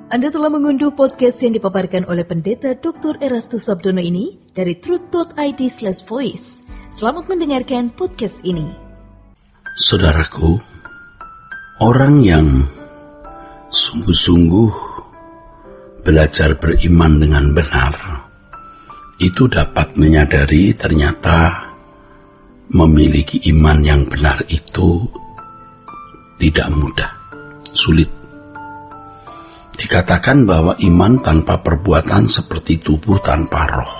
Anda telah mengunduh podcast yang dipaparkan oleh Pendeta Dr. Erastus Sabdono ini dari truth.id/voice. Selamat mendengarkan podcast ini. Saudaraku, orang yang sungguh-sungguh belajar beriman dengan benar, itu dapat menyadari ternyata memiliki iman yang benar itu tidak mudah, sulit. Dikatakan bahwa iman tanpa perbuatan seperti tubuh tanpa roh.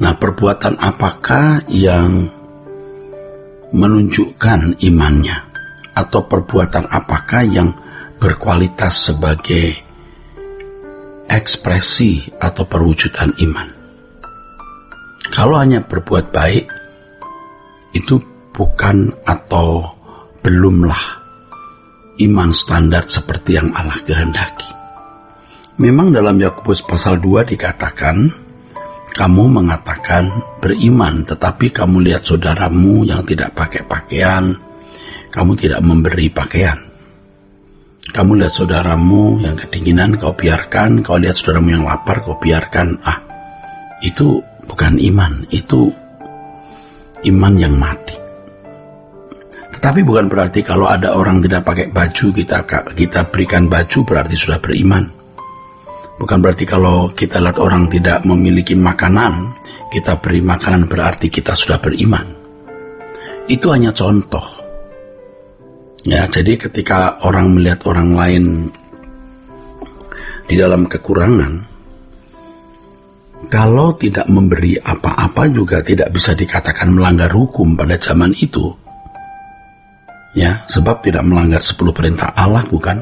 Nah, perbuatan apakah yang menunjukkan imannya? Atau perbuatan apakah yang berkualitas sebagai ekspresi atau perwujudan iman? Kalau hanya berbuat baik, itu bukan atau belumlah iman standar seperti yang Allah kehendaki. Memang dalam Yakobus pasal 2 dikatakan, kamu mengatakan beriman, tetapi kamu lihat saudaramu yang tidak pakai pakaian, kamu tidak memberi pakaian. Kamu lihat saudaramu yang kedinginan, kau biarkan. Kau lihat saudaramu yang lapar, kau biarkan. Itu bukan iman, itu iman yang mati. Tetapi bukan berarti kalau ada orang tidak pakai baju, kita berikan baju berarti sudah beriman. Bukan berarti kalau kita lihat orang tidak memiliki makanan, kita beri makanan berarti kita sudah beriman. Itu hanya contoh. Ya, jadi ketika orang melihat orang lain di dalam kekurangan, kalau tidak memberi apa-apa juga tidak bisa dikatakan melanggar hukum pada zaman itu. Ya, sebab tidak melanggar 10 perintah Allah, bukan?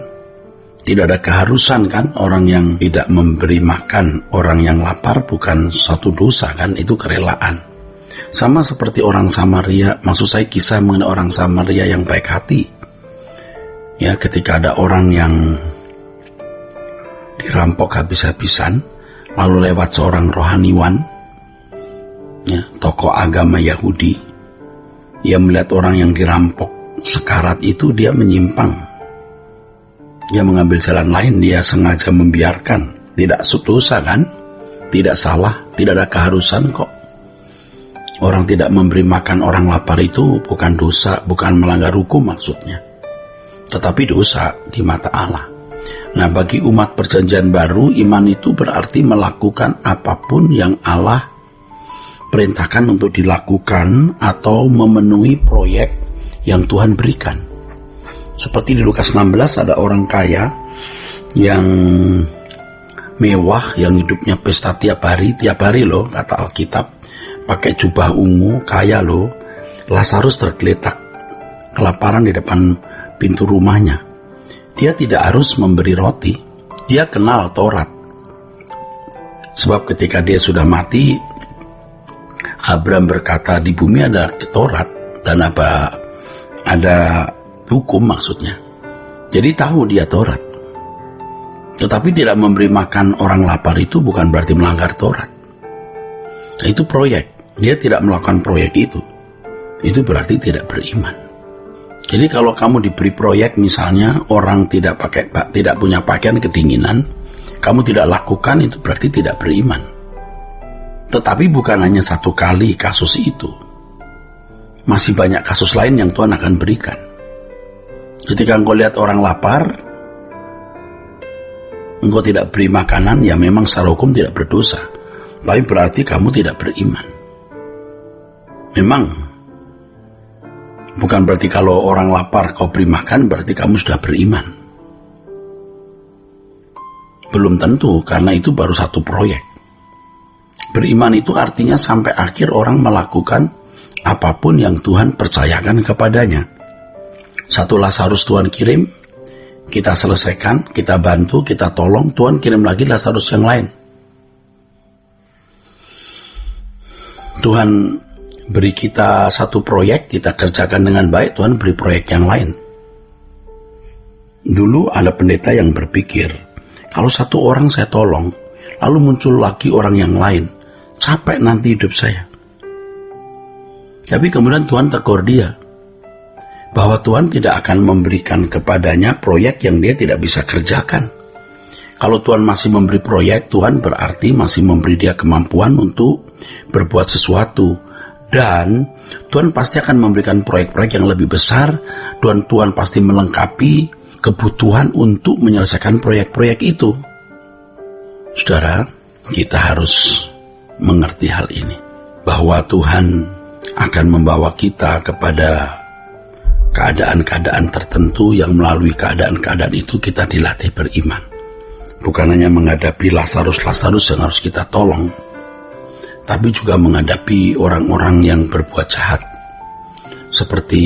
Tidak ada keharusan kan, orang yang tidak memberi makan orang yang lapar bukan satu dosa kan, itu kerelaan. Sama seperti orang Samaria, maksud saya kisah mengenai orang Samaria yang baik hati. Ya, ketika ada orang yang dirampok habis-habisan, lalu lewat seorang rohaniwan, ya, tokoh agama Yahudi, ia melihat orang yang dirampok sekarat itu, dia menyimpang, dia mengambil jalan lain, dia sengaja membiarkan. Tidak dosa kan, tidak salah, tidak ada keharusan kok. Orang tidak memberi makan orang lapar itu bukan dosa, bukan melanggar hukum maksudnya, tetapi dosa di mata Allah. Nah, bagi umat perjanjian baru, iman itu berarti melakukan apapun yang Allah perintahkan untuk dilakukan atau memenuhi proyek yang Tuhan berikan. Seperti di Lukas 16 ada orang kaya yang mewah, yang hidupnya pesta tiap hari loh, kata Alkitab, pakai jubah ungu, kaya loh. Lazarus tergeletak kelaparan di depan pintu rumahnya. Dia tidak harus memberi roti, dia kenal Taurat. Sebab ketika dia sudah mati, Abraham berkata di bumi ada Taurat dan ada hukum maksudnya. Jadi tahu dia Taurat. Tetapi tidak memberi makan orang lapar itu bukan berarti melanggar Taurat. Nah, itu proyek. Dia tidak melakukan proyek itu. Itu berarti tidak beriman. Jadi kalau kamu diberi proyek, misalnya orang tidak punya pakaian, kedinginan, kamu tidak lakukan, itu berarti tidak beriman. Tetapi bukan hanya satu kali kasus itu. Masih banyak kasus lain yang Tuhan akan berikan. Ketika engkau lihat orang lapar, engkau tidak beri makanan, ya memang secara hukum tidak berdosa. Tapi berarti kamu tidak beriman. Memang, bukan berarti kalau orang lapar kau beri makan, berarti kamu sudah beriman. Belum tentu, karena itu baru satu proyek. Beriman itu artinya sampai akhir orang melakukan apapun yang Tuhan percayakan kepadanya. Satu Lazarus Tuhan kirim, kita selesaikan, kita bantu, kita tolong, Tuhan kirim lagi Lazarus yang lain. Tuhan beri kita satu proyek, kita kerjakan dengan baik, Tuhan beri proyek yang lain. Dulu ada pendeta yang berpikir, kalau satu orang saya tolong, lalu muncul lagi orang yang lain, capek nanti hidup saya. Tapi kemudian Tuhan tegur dia, bahwa Tuhan tidak akan memberikan kepadanya proyek yang dia tidak bisa kerjakan. Kalau Tuhan masih memberi proyek, Tuhan berarti masih memberi dia kemampuan untuk berbuat sesuatu. Dan Tuhan pasti akan memberikan proyek-proyek yang lebih besar, dan Tuhan pasti melengkapi kebutuhan untuk menyelesaikan proyek-proyek itu. Saudara, kita harus mengerti hal ini, bahwa Tuhan akan membawa kita kepada keadaan-keadaan tertentu yang melalui keadaan-keadaan itu kita dilatih beriman. Bukan hanya menghadapi Lazarus yang harus kita tolong, tapi juga menghadapi orang-orang yang berbuat jahat, seperti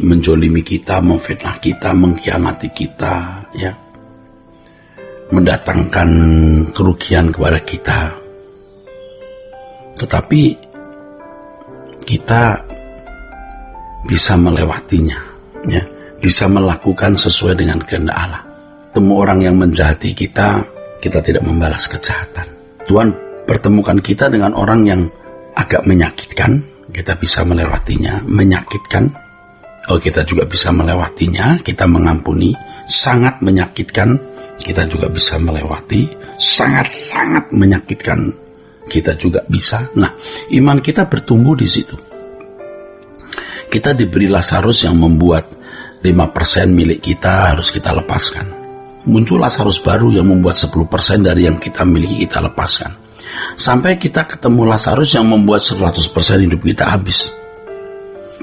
menjolimi kita, memfitnah kita, mengkhianati kita, ya, mendatangkan kerugian kepada kita. Tetapi kita bisa melewatinya, ya, bisa melakukan sesuai dengan kehendak Allah. Temu orang yang menjahati kita, kita tidak membalas kejahatan. Tuhan pertemukan kita dengan orang yang agak menyakitkan, kita bisa melewatinya. Menyakitkan, kita juga bisa melewatinya, kita mengampuni. Sangat menyakitkan, kita juga bisa melewati. Sangat-sangat menyakitkan, kita juga bisa. Nah, iman kita bertumbuh di situ. Kita diberi Lazarus yang membuat 5% milik kita harus kita lepaskan. Muncul Lazarus baru yang membuat 10% dari yang kita miliki kita lepaskan. Sampai kita ketemu Lazarus yang membuat 100% hidup kita habis.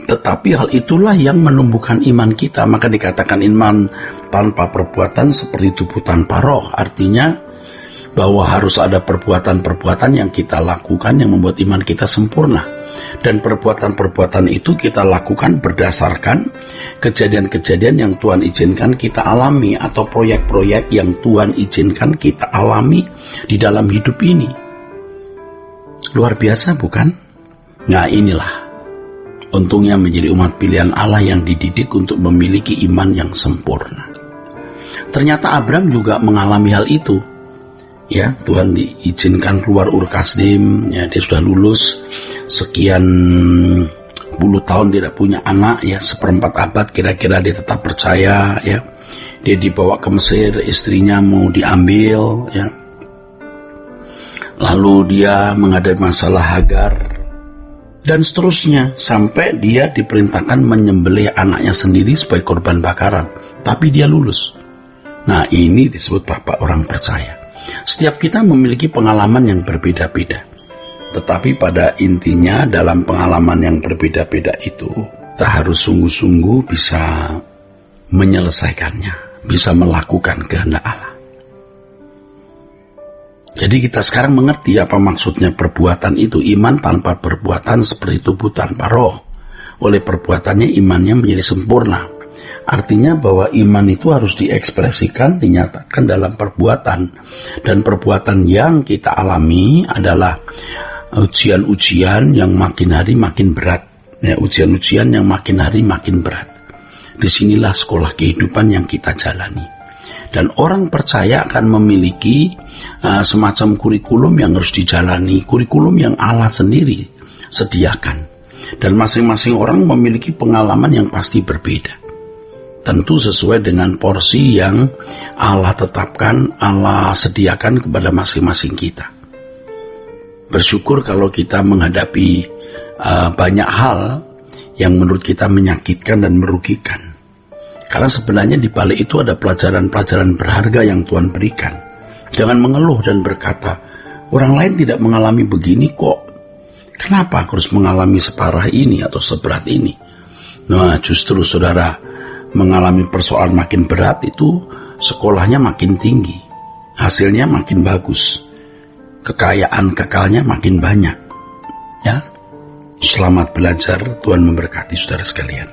Tetapi hal itulah yang menumbuhkan iman kita. Maka dikatakan iman tanpa perbuatan seperti tubuh tanpa roh. Artinya bahwa harus ada perbuatan-perbuatan yang kita lakukan yang membuat iman kita sempurna. Dan perbuatan-perbuatan itu kita lakukan berdasarkan kejadian-kejadian yang Tuhan izinkan kita alami, atau proyek-proyek yang Tuhan izinkan kita alami di dalam hidup ini. Luar biasa bukan? Nah, inilah untungnya menjadi umat pilihan Allah yang dididik untuk memiliki iman yang sempurna. Ternyata Abraham juga mengalami hal itu. Ya, Tuhan diizinkan keluar Ur Kasdim, ya, dia sudah lulus sekian puluh tahun tidak punya anak, ya, 1/4 abad kira-kira dia tetap percaya, ya. Dia dibawa ke Mesir, istrinya mau diambil, ya. Lalu dia menghadapi masalah Hagar dan seterusnya, sampai dia diperintahkan menyembelih anaknya sendiri sebagai korban bakaran, tapi dia lulus. Nah, ini disebut bapak orang percaya. Setiap kita memiliki pengalaman yang berbeda-beda. Tetapi pada intinya dalam pengalaman yang berbeda-beda itu, kita harus sungguh-sungguh bisa menyelesaikannya, bisa melakukan kehendak Allah. Jadi kita sekarang mengerti apa maksudnya perbuatan itu. Iman tanpa perbuatan seperti tubuh tanpa roh. Oleh perbuatannya imannya menjadi sempurna. Artinya bahwa iman itu harus diekspresikan, dinyatakan dalam perbuatan. Dan perbuatan yang kita alami adalah ujian-ujian yang makin hari makin berat. Ya, ujian-ujian yang makin hari makin berat. Disinilah sekolah kehidupan yang kita jalani. Dan orang percaya akan memiliki semacam kurikulum yang harus dijalani. Kurikulum yang Allah sendiri sediakan. Dan masing-masing orang memiliki pengalaman yang pasti berbeda. Tentu sesuai dengan porsi yang Allah tetapkan, Allah sediakan kepada masing-masing kita. Bersyukur kalau kita menghadapi banyak hal yang menurut kita menyakitkan dan merugikan. Karena sebenarnya di balik itu ada pelajaran-pelajaran berharga yang Tuhan berikan. Jangan mengeluh dan berkata, orang lain tidak mengalami begini kok. Kenapa aku harus mengalami separah ini atau seberat ini? Nah, justru saudara, mengalami persoalan makin berat itu sekolahnya makin tinggi, hasilnya makin bagus, kekayaan kekalnya makin banyak. Ya, selamat belajar, Tuhan memberkati saudara sekalian.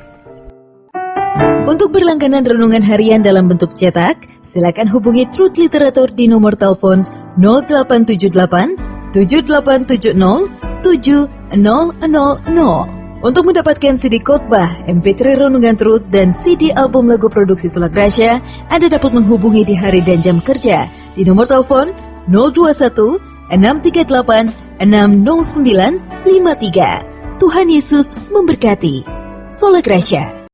Untuk berlangganan renungan harian dalam bentuk cetak, silakan hubungi Truth Literatur di nomor telepon 0878 7870 7000. Untuk mendapatkan CD khotbah, MP3 renungan Truth, dan CD album lagu produksi Sola Gracia, Anda dapat menghubungi di hari dan jam kerja di nomor telepon 021 638 60953. Tuhan Yesus memberkati. Sola Gracia.